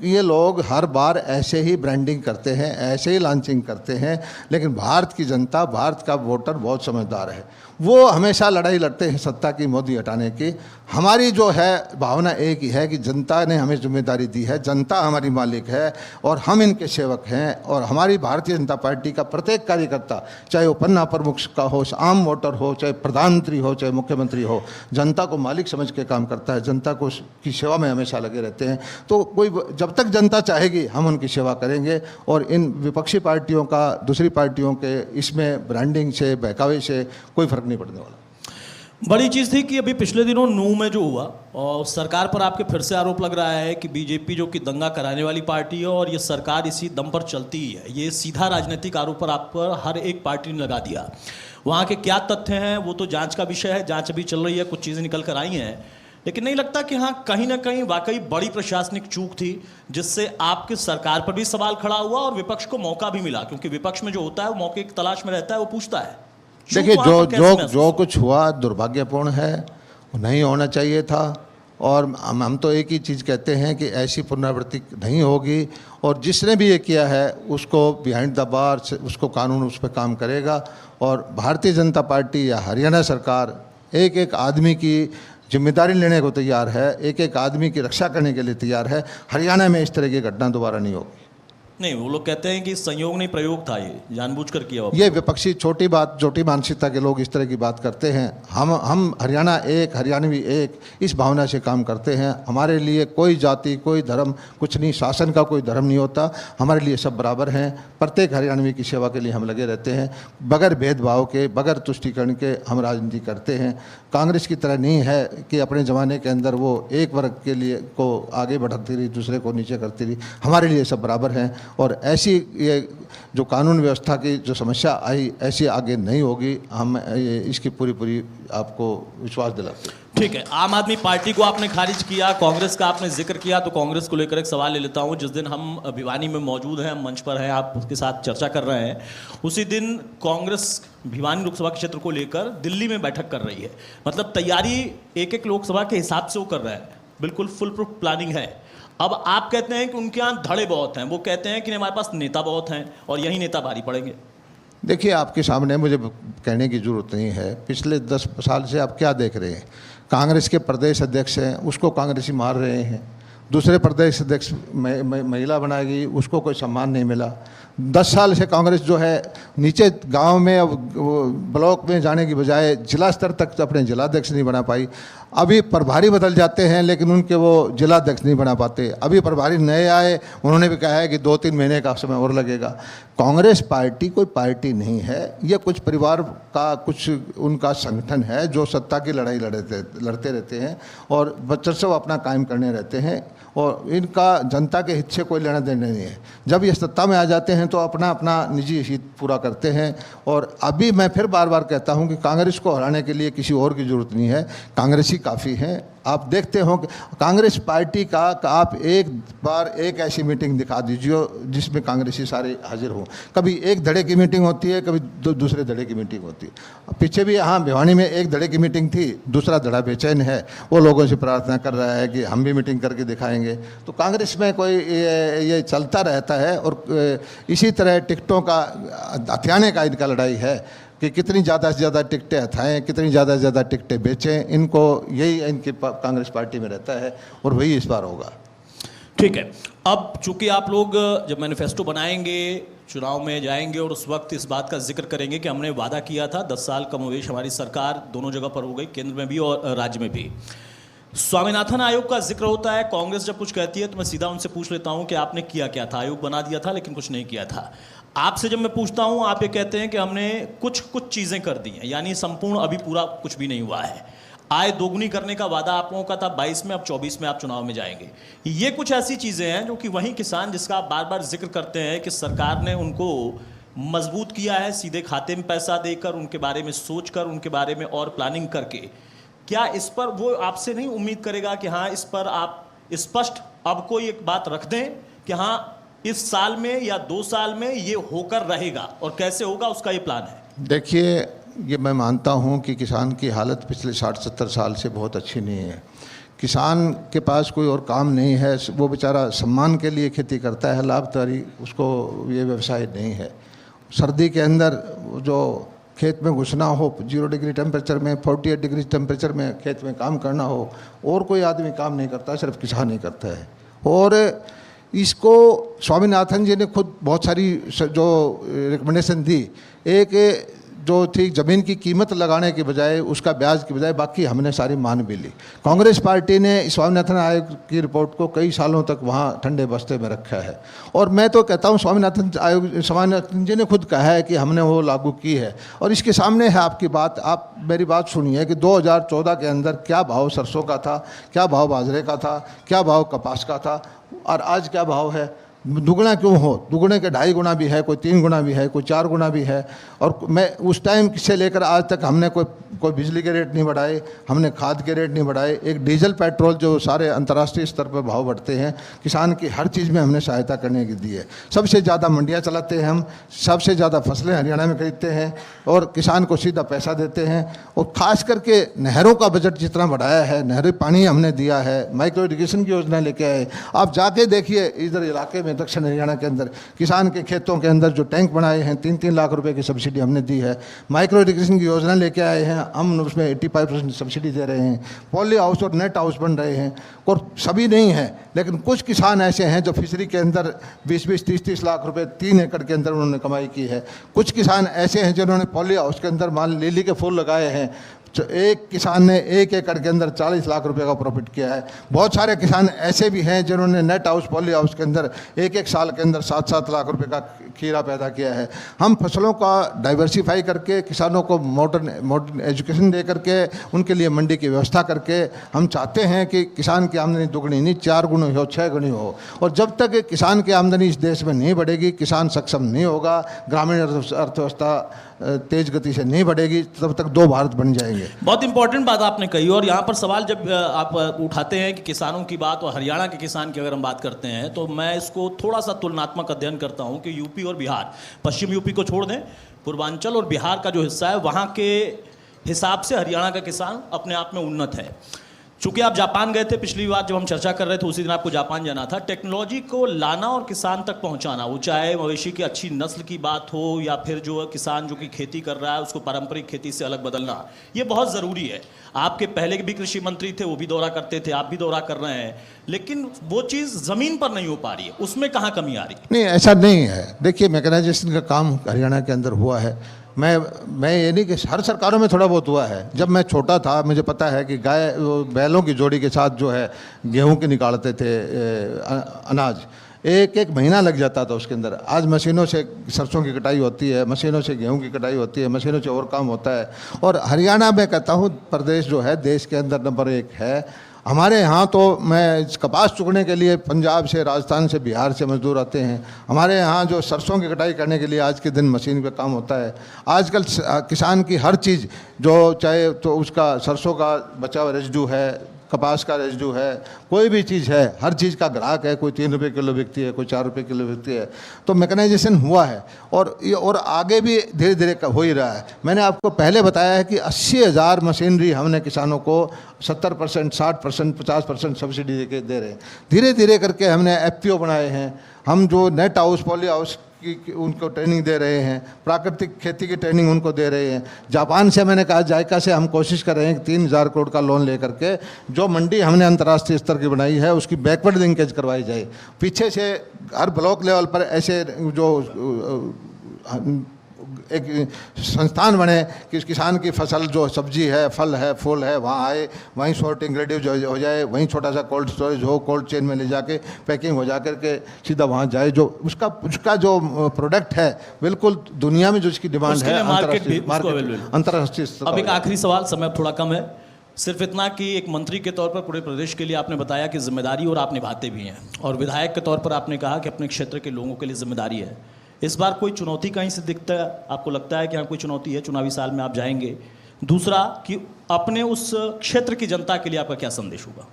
ये लोग हर बार ऐसे ही ब्रांडिंग करते हैं, ऐसे ही लॉन्चिंग करते हैं। लेकिन भारत की जनता, भारत का वोटर बहुत समझदार है, वो हमेशा लड़ाई लड़ते हैं सत्ता की, मोदी हटाने की। हमारी जो है भावना एक ही है कि जनता ने हमें जिम्मेदारी दी है, जनता हमारी मालिक है और हम इनके सेवक हैं। और हमारी भारतीय जनता पार्टी का प्रत्येक कार्यकर्ता, चाहे वो पन्ना प्रमुख का हो, आम वोटर हो, चाहे प्रधानमंत्री हो, चाहे मुख्यमंत्री हो, जनता को मालिक समझ के काम करता है, जनता को की सेवा में हमेशा लगे रहते हैं। तो कोई जब तक जनता चाहेगी हम उनकी सेवा करेंगे। और इन विपक्षी पार्टियों का दूसरी पार्टियों के इसमें ब्रांडिंग से, बहकावे से कोई फर्क नहीं पड़ने वाला। बड़ी चीज़ थी कि अभी पिछले दिनों नूह में जो हुआ, और सरकार पर आपके फिर से आरोप लग रहा है कि बीजेपी जो कि दंगा कराने वाली पार्टी है और ये सरकार इसी दम पर चलती ही है। ये सीधा राजनीतिक आरोप पर आप पर हर एक पार्टी ने लगा दिया। वहाँ के क्या तथ्य हैं वो तो जांच का विषय है, जांच अभी चल रही है, कुछ चीज़ें निकल कर आई हैं। लेकिन नहीं लगता कि हाँ कहीं ना कहीं वाकई बड़ी प्रशासनिक चूक थी, जिससे आपकी सरकार पर भी सवाल खड़ा हुआ और विपक्ष को मौका भी मिला? क्योंकि विपक्ष में जो होता है वो मौके की तलाश में रहता है, वो पूछता है। देखिए, वहाँ जो पर कैसे जो महसूस जो कुछ हुआ दुर्भाग्यपूर्ण है, वो नहीं होना चाहिए था। और हम तो एक ही चीज़ कहते हैं कि ऐसी पुनरावृत्ति नहीं होगी, और जिसने भी ये किया है उसको बिहाइंड द बार उसको कानून उस पर काम करेगा। और भारतीय जनता पार्टी या हरियाणा सरकार एक एक आदमी की जिम्मेदारी लेने को तैयार है, एक एक आदमी की रक्षा करने के लिए तैयार है। हरियाणा में इस तरह की घटना दोबारा नहीं होगी। नहीं, वो लोग कहते हैं कि संयोग नहीं प्रयोग था, ये जानबूझकर किया हुआ। ये विपक्षी छोटी मानसिकता के लोग इस तरह की बात करते हैं। हम हरियाणा एक, हरियाणवी एक, इस भावना से काम करते हैं। हमारे लिए कोई जाति, कोई धर्म कुछ नहीं, शासन का कोई धर्म नहीं होता। हमारे लिए सब बराबर हैं। प्रत्येक हरियाणवी की सेवा के लिए हम लगे रहते हैं, बगैर भेदभाव के, बगैर तुष्टीकरण के हम राजनीति करते हैं। कांग्रेस की तरह नहीं है कि अपने ज़माने के अंदर वो एक वर्ग के लिए को आगे बढ़ाती रही, दूसरे को नीचे करती रही। हमारे लिए सब बराबर हैं, और ऐसी ये जो कानून व्यवस्था की जो समस्या आई, ऐसी आगे नहीं होगी। हम इसकी पूरी आपको विश्वास दिलाते हैं। ठीक है, आम आदमी पार्टी को आपने खारिज किया, कांग्रेस का आपने जिक्र किया, तो कांग्रेस को लेकर एक सवाल ले लेता हूं। जिस दिन हम भिवानी में मौजूद हैं, हम मंच पर हैं, आपके साथ चर्चा कर रहे हैं, उसी दिन कांग्रेस भिवानी लोकसभा क्षेत्र को लेकर दिल्ली में बैठक कर रही है। मतलब तैयारी एक एक लोकसभा के हिसाब से वो कर रहा है, बिल्कुल फुल प्रूफ प्लानिंग है। अब आप कहते हैं कि उनके यहाँ धड़े बहुत हैं, वो कहते हैं कि हमारे पास नेता बहुत हैं और यही नेता भारी पड़ेंगे। देखिए, आपके सामने मुझे कहने की ज़रूरत नहीं है। पिछले 10 साल से आप क्या देख रहे हैं? कांग्रेस के प्रदेश अध्यक्ष हैं, उसको कांग्रेसी मार रहे हैं। दूसरे प्रदेश अध्यक्ष महिला बनाई गई, उसको कोई सम्मान नहीं मिला। 10 साल से कांग्रेस जो है नीचे गांव में, ब्लॉक में जाने की बजाय जिला स्तर तक अपने जिलाध्यक्ष नहीं बना पाई। अभी प्रभारी बदल जाते हैं लेकिन उनके वो जिलाध्यक्ष नहीं बना पाते। अभी प्रभारी नए आए, उन्होंने भी कहा है कि 2-3 महीने का समय और लगेगा। कांग्रेस पार्टी कोई पार्टी नहीं है, ये कुछ परिवार का कुछ उनका संगठन है जो सत्ता की लड़ाई लड़ते रहते हैं और वर्चस्व अपना कायम करने रहते हैं, और इनका जनता के हित से कोई लेना देना नहीं है। जब ये सत्ता में आ जाते हैं तो अपना निजी हित पूरा करते हैं। और अभी मैं फिर बार बार कहता हूं कि कांग्रेस को हराने के लिए किसी और की ज़रूरत नहीं है, कांग्रेस ही काफ़ी है। आप देखते हो कि कांग्रेस पार्टी का आप एक बार एक ऐसी मीटिंग दिखा दीजिए जिसमें कांग्रेसी सारे हाजिर हों। कभी एक धड़े की मीटिंग होती है, कभी दूसरे धड़े की मीटिंग होती है। पीछे भी यहाँ भिवानी में एक धड़े की मीटिंग थी, दूसरा धड़ा बेचैन है, वो लोगों से प्रार्थना कर रहा है कि हम भी मीटिंग करके दिखाएंगे। तो कांग्रेस में कोई ये चलता रहता है, और इसी तरह टिकटों का हथियाने का इनका लड़ाई है कि कितनी ज़्यादा से ज़्यादा टिकटें हथाएँ, कितनी ज़्यादा से ज़्यादा टिकटें बेचें। इनको यही इनकी कांग्रेस पार्टी में रहता है, और वही इस बार होगा। ठीक है, अब चूंकि आप लोग जब मैनिफेस्टो बनाएंगे, चुनाव में जाएंगे, और उस वक्त इस बात का जिक्र करेंगे कि हमने वादा किया था, 10 साल कमोवेश हमारी सरकार दोनों जगह पर हो गई, केंद्र में भी और राज्य में भी। स्वामीनाथन आयोग का जिक्र होता है, कांग्रेस जब कुछ कहती है तो मैं सीधा उनसे पूछ लेता हूं कि आपने किया क्या था? आयोग बना दिया था लेकिन कुछ नहीं किया था। आपसे जब मैं पूछता हूं, आप ये कहते हैं कि हमने कुछ चीजें कर दी हैं, यानी संपूर्ण अभी पूरा कुछ भी नहीं हुआ है। आय दोगुनी करने का वादा आप लोगों का था 22 में, अब 24 में आप चुनाव में जाएंगे। ये कुछ ऐसी चीजें हैं जो कि वही किसान जिसका आप बार बार जिक्र करते हैं कि सरकार ने उनको मजबूत किया है, सीधे खाते में पैसा देकर, उनके बारे में सोचकर, उनके बारे में और प्लानिंग करके। क्या इस पर वो आपसे नहीं उम्मीद करेगा कि हाँ, इस पर आप स्पष्ट अब कोई एक बात रख दें कि हाँ, इस साल में या 2 साल में ये होकर रहेगा, और कैसे होगा उसका ये प्लान है? देखिए, ये मैं मानता हूँ कि किसान की हालत पिछले 60-70 साल से बहुत अच्छी नहीं है। किसान के पास कोई और काम नहीं है, वो बेचारा सम्मान के लिए खेती करता है, लाभकारी उसको ये व्यवसाय नहीं है। सर्दी के अंदर जो खेत में घुसना हो, 0 डिग्री टेम्परेचर में, 48 डिग्री टेम्परेचर में खेत में काम करना हो, और कोई आदमी काम नहीं करता, सिर्फ किसान ही करता है। और इसको स्वामीनाथन जी ने खुद बहुत सारी जो रिकमेंडेशन दी, एक जो थी ज़मीन की कीमत लगाने के बजाय, उसका ब्याज के बजाय, बाकी हमने सारी मान भी ली। कांग्रेस पार्टी ने स्वामीनाथन आयोग की रिपोर्ट को कई सालों तक वहाँ ठंडे बस्ते में रखा है, और मैं तो कहता हूँ स्वामीनाथन जी ने खुद कहा है कि हमने वो लागू की है। और इसके सामने है आपकी बात, आप मेरी बात सुनिए कि 2014 के अंदर क्या भाव सरसों का था, क्या भाव बाजरे का था, क्या भाव कपास का था, और आज क्या भाव है। दुगना क्यों हो, दुगने के 2.5 गुना भी है, कोई 3 गुना भी है, कोई 4 गुना भी है। और मैं उस टाइम से लेकर आज तक हमने कोई बिजली के रेट नहीं बढ़ाए, हमने खाद के रेट नहीं बढ़ाए। एक डीजल पेट्रोल जो सारे अंतर्राष्ट्रीय स्तर पर भाव बढ़ते हैं, किसान की हर चीज़ में हमने सहायता करने की दी है। सबसे ज़्यादा मंडियाँ चलाते हैं हम, सबसे ज़्यादा फसलें हरियाणा में खरीदते हैं और किसान को सीधा पैसा देते हैं। और ख़ास करके नहरों का बजट जितना बढ़ाया है, नहरी पानी हमने दिया है, माइक्रो इरिगेशन की योजना लेके आए। आप जाके देखिए इधर इलाके में दक्षिण हरियाणा के अंदर किसान के खेतों के अंदर जो टैंक बनाए हैं, 3-3 लाख रुपए की सब्सिडी हमने दी है। माइक्रो इरिगेशन की योजना लेके आए हैं, हम उसमें 85% सब्सिडी दे रहे हैं। पॉली हाउस और नेट हाउस बन रहे हैं। और सभी नहीं है, लेकिन कुछ किसान ऐसे हैं जो फिशरी के अंदर 20-20, 30-30 लाख रुपए 3 एकड़ के अंदर उन्होंने कमाई की है। कुछ किसान ऐसे हैं जिन्होंने पॉली हाउस के अंदर मान लिली के फूल लगाए हैं। एक किसान ने 1 एकड़ के अंदर 40 लाख रुपए का प्रॉफिट किया है। बहुत सारे किसान ऐसे भी हैं जिन्होंने नेट हाउस, पॉली हाउस के अंदर 1-1 साल के अंदर 7-7 लाख रुपए का खीरा पैदा किया है। हम फसलों का डाइवर्सिफाई करके किसानों को मॉडर्न एजुकेशन दे करके उनके लिए मंडी की व्यवस्था करके हम चाहते हैं कि किसान की आमदनी दुगनी नहीं 4 गुनी हो, 6 गुनी हो। और जब तक किसान की आमदनी इस देश में नहीं बढ़ेगी, किसान सक्षम नहीं होगा, ग्रामीण अर्थव्यवस्था तेज गति से नहीं बढ़ेगी, तब तक 2 भारत बन जाएंगे। बहुत इंपॉर्टेंट बात आपने कही। और यहाँ पर सवाल जब आप उठाते हैं कि किसानों की बात और हरियाणा के किसान की अगर हम बात करते हैं, तो मैं इसको थोड़ा सा तुलनात्मक अध्ययन करता हूँ कि यूपी और बिहार, पश्चिम यूपी को छोड़ दें, पूर्वांचल और बिहार का जो हिस्सा है वहाँ के हिसाब से हरियाणा का किसान अपने आप में उन्नत है। चूंकि आप जापान गए थे पिछली बार जब हम चर्चा कर रहे थे, उसी दिन आपको जापान जाना था। टेक्नोलॉजी को लाना और किसान तक पहुंचाना, वो चाहे मवेशी की अच्छी नस्ल की बात हो या फिर जो किसान जो कि खेती कर रहा है उसको पारंपरिक खेती से अलग बदलना, ये बहुत ज़रूरी है। आपके पहले भी कृषि मंत्री थे, वो भी दौरा करते थे, आप भी दौरा कर रहे हैं, लेकिन वो चीज़ ज़मीन पर नहीं हो पा रही है। उसमें कहाँ कमी आ रही है? नहीं, ऐसा नहीं है। देखिए, मैकेनाइजेशन का काम हरियाणा के अंदर हुआ है। मैं ये नहीं कि हर सरकारों में थोड़ा बहुत हुआ है। जब मैं छोटा था मुझे पता है कि बैलों की जोड़ी के साथ जो है गेहूं के निकालते थे अनाज, 1-1 महीना लग जाता था उसके अंदर। आज मशीनों से सरसों की कटाई होती है, मशीनों से गेहूं की कटाई होती है, मशीनों से और काम होता है। और हरियाणा में कहता हूँ प्रदेश जो है देश के अंदर नंबर 1 है। हमारे यहाँ तो मैं कपास चुगने के लिए पंजाब से, राजस्थान से, बिहार से मजदूर आते हैं। हमारे यहाँ जो सरसों की कटाई करने के लिए आज के दिन मशीन पे काम होता है। आजकल किसान की हर चीज़ जो चाहे तो उसका सरसों का बचा हुआ रेजिड्यू है, कपास का रेजिड्यू है, कोई भी चीज़ है, हर चीज़ का ग्राहक है। कोई 3 रुपये किलो बिकती है, कोई 4 रुपये किलो बिकती है। तो मैकेनाइजेशन हुआ है और आगे भी धीरे धीरे हो ही रहा है। मैंने आपको पहले बताया है कि 80,000 मशीनरी हमने किसानों को 70%, 60%, 50% सब्सिडी दे रहे हैं। धीरे धीरे करके हमने FPO बनाए हैं। हम जो नेट हाउस, पॉली हाउस की उनको ट्रेनिंग दे रहे हैं, प्राकृतिक खेती की ट्रेनिंग उनको दे रहे हैं। जापान से मैंने कहा, जायका से हम कोशिश कर रहे हैं कि 3,000 करोड़ का लोन लेकर के जो मंडी हमने अंतर्राष्ट्रीय स्तर की बनाई है उसकी बैकवर्ड लिंकेज करवाई जाए। पीछे से हर ब्लॉक लेवल पर ऐसे जो एक संस्थान बने कि किसान की फसल जो सब्जी है, फल है, फूल है, वहाँ आए, वहीं सॉर्टिंग रेडी हो जाए, वहीं छोटा सा कोल्ड स्टोरेज हो, कोल्ड चेन में ले जाके पैकिंग हो जा करके सीधा वहाँ जाए। जो उसका जो प्रोडक्ट है बिल्कुल दुनिया में जो इसकी डिमांड है अंतर्राष्ट्रीय स्तर। अब एक आखिरी सवाल, समय थोड़ा कम है, सिर्फ इतना कि एक मंत्री के तौर पर पूरे प्रदेश के लिए आपने बताया कि जिम्मेदारी और आप निभाते भी हैं, और विधायक के तौर पर आपने कहा कि अपने क्षेत्र के लोगों के लिए जिम्मेदारी है। इस बार कोई चुनौती कहीं से दिखता है, आपको लगता है कि हाँ कोई चुनौती है, चुनावी साल में आप जाएंगे? दूसरा कि अपने उस क्षेत्र की जनता के लिए आपका क्या संदेश होगा?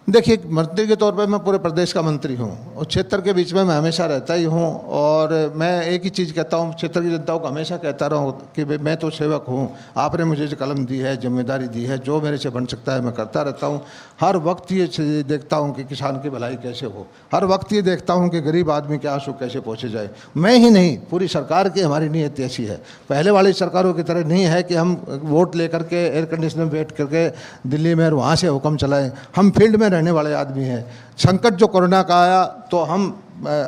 देखिए, मंत्री के तौर पर मैं पूरे प्रदेश का मंत्री हूँ और क्षेत्र के बीच में मैं हमेशा रहता ही हूँ। और मैं एक ही चीज़ कहता हूँ, क्षेत्र की जनता को हमेशा कहता रहा हूँ कि मैं तो सेवक हूँ, आपने मुझे जो कलम दी है, जिम्मेदारी दी है, जो मेरे से बन सकता है मैं करता रहता हूँ। हर वक्त ये देखता हूँ कि किसान की भलाई कैसे हो, हर वक्त ये देखता हूँ कि गरीब आदमी के आंसू कैसे पहुँचे जाए। मैं ही नहीं, पूरी सरकार की हमारी नीयत ऐसी है। पहले वाली सरकारों की तरह नहीं है कि हम वोट लेकर के एयर कंडीशनर में बैठ करके दिल्ली में और वहाँ से हुक्म चलाएँ। हम फील्ड में रहने वाले आदमी हैं। संकट जो कोरोना का आया तो हम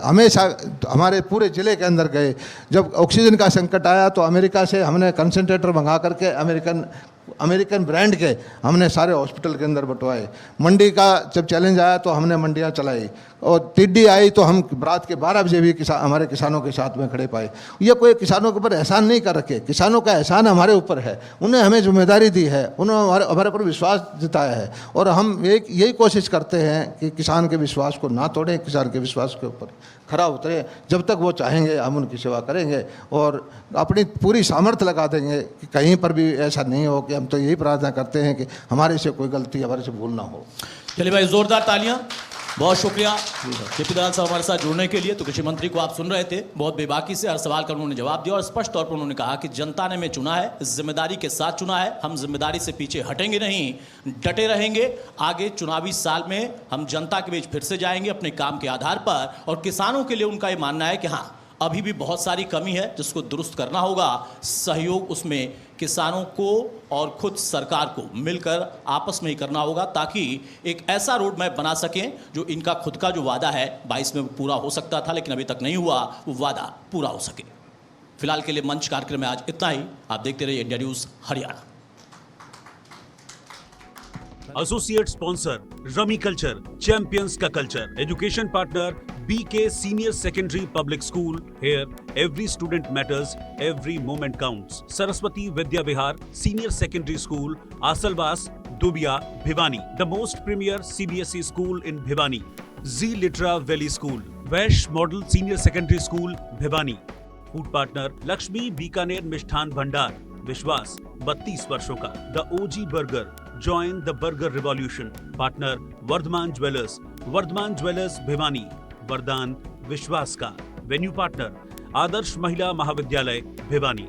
हमेशा हमारे पूरे ज़िले के अंदर गए। जब ऑक्सीजन का संकट आया तो अमेरिका से हमने कंसंट्रेटर मंगा करके अमेरिकन अमेरिकन ब्रांड के हमने सारे हॉस्पिटल के अंदर बंटवाए। मंडी का जब चैलेंज आया तो हमने मंडियां चलाई, और टिड्डी आई तो हम रात के 12 बजे भी हमारे किसानों के साथ में खड़े पाए। ये कोई किसानों के ऊपर एहसान नहीं कर रखे, किसानों का एहसान हमारे ऊपर है, उन्हें हमें जिम्मेदारी दी है, उन्होंने हमारे ऊपर विश्वास जताया है, और हम यही कोशिश करते हैं कि किसान के विश्वास को ना तोड़ें, किसान के विश्वास के ऊपर खरा उतरे। जब तक वो चाहेंगे हम उनकी सेवा करेंगे और अपनी पूरी सामर्थ्य लगा देंगे कि कहीं पर भी ऐसा नहीं हो। कि हम तो यही प्रार्थना करते हैं कि हमारे से कोई गलती, हमारे से भूल ना हो। चलिए भाई, जोरदार तालियां। बहुत शुक्रिया केपी दलाल साहब हमारे साथ जुड़ने के लिए। तो कृषि मंत्री को आप सुन रहे थे, बहुत बेबाकी से हर सवाल का उन्होंने जवाब दिया और स्पष्ट तौर पर उन्होंने कहा कि जनता ने हमें चुना है, जिम्मेदारी के साथ चुना है, हम जिम्मेदारी से पीछे हटेंगे नहीं, डटे रहेंगे। आगे चुनावी साल में हम जनता के बीच फिर से जाएंगे अपने काम के आधार पर। और किसानों के लिए उनका ये मानना है कि हाँ, अभी भी बहुत सारी कमी है जिसको दुरुस्त करना होगा। सहयोग उसमें किसानों को और खुद सरकार को मिलकर आपस में ही करना होगा, ताकि एक ऐसा रोड मैप बना सकें जो इनका खुद का जो वादा है 22 में पूरा हो सकता था लेकिन अभी तक नहीं हुआ, वो वादा पूरा हो सके। फिलहाल के लिए मंच कार्यक्रम में आज इतना ही। आप देखते रहिए India News Haryana. Associate sponsor Rummy Culture, champions का culture. Education partner BK senior secondary public school, here every student matters, every moment counts. Saraswati Vidya Vihar senior secondary school, Asalwas, Dubia, Bhiwani. The most premier CBSE school in Bhiwani. G Litera Valley school, Vaishya model senior secondary school, Bhiwani. Food partner Laxmi Bikaner Mishthan Bhandar, विश्वास 32 वर्षों का। द OG burger, join the burger revolution. Partner Vardhman jewellers Bhiwani, वरदान विश्वास का। Venue partner आदर्श महिला महाविद्यालय भिवानी।